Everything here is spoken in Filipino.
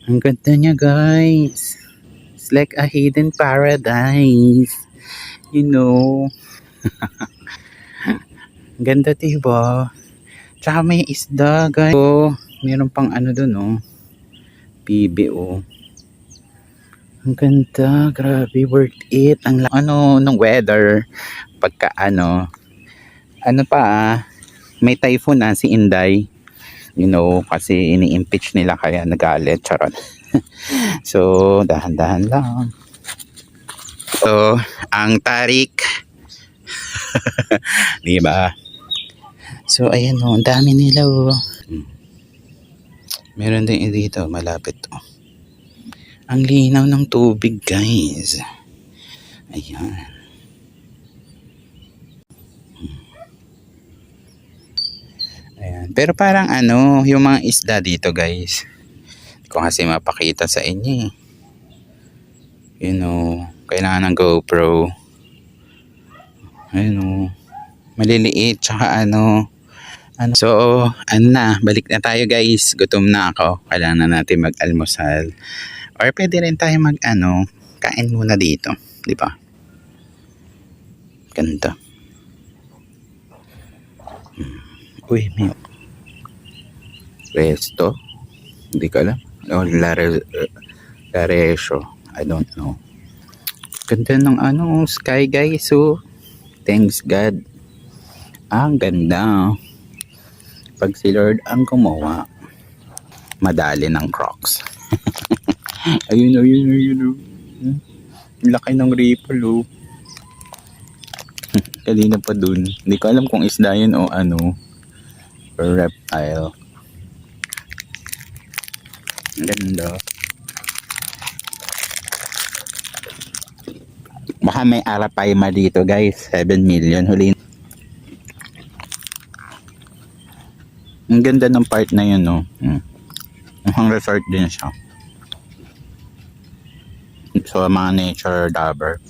Ang ganda niya, guys. It's like a hidden paradise. You know. Ang ganda, diba? Tsaka may isda, guys. Oh, meron pang ano dun, oh. PB, oh. Ang ganda. Grabe, worth it. Ang ano, nung weather. Pagka ano pa, may typhoon na si Inday. You know, kasi ini-impeach nila kaya nagalit. Charot. So, dahan-dahan lang. So, ang tarik. Diba? So, ayan o. Ang dami nila o. Meron din dito. Malapit o. Ang linaw ng tubig, guys. Ayan. Ayan. Pero parang ano, yung mga isda dito, guys. Hindi ko kasi mapakita sa inyo eh. You know, kailangan ng GoPro. Ayun o. Maliliit, tsaka ano. So, ano na, balik na tayo, guys. Gutom na ako. Kailangan na natin mag-almusal. Or pwede rin tayo kain muna dito. Di ba? Ganda. Uy, may resto. Hindi ko alam. O, Laresyo. I don't know. Ganda ng ano, sky, guys. So, thanks God. Ang ganda. Pag si Lord ang gumawa, madali ng Crocs. ayun. Laki ng ripple, oh. Kanina pa dun. Hindi ko alam kung isda yun o ano. Or reptile. Ang ganda. Baka may arapaima dito, guys. 7 million. Huli. Ang ganda ng part na yun, no. Mukhang resort din siya. So, mga nature lover.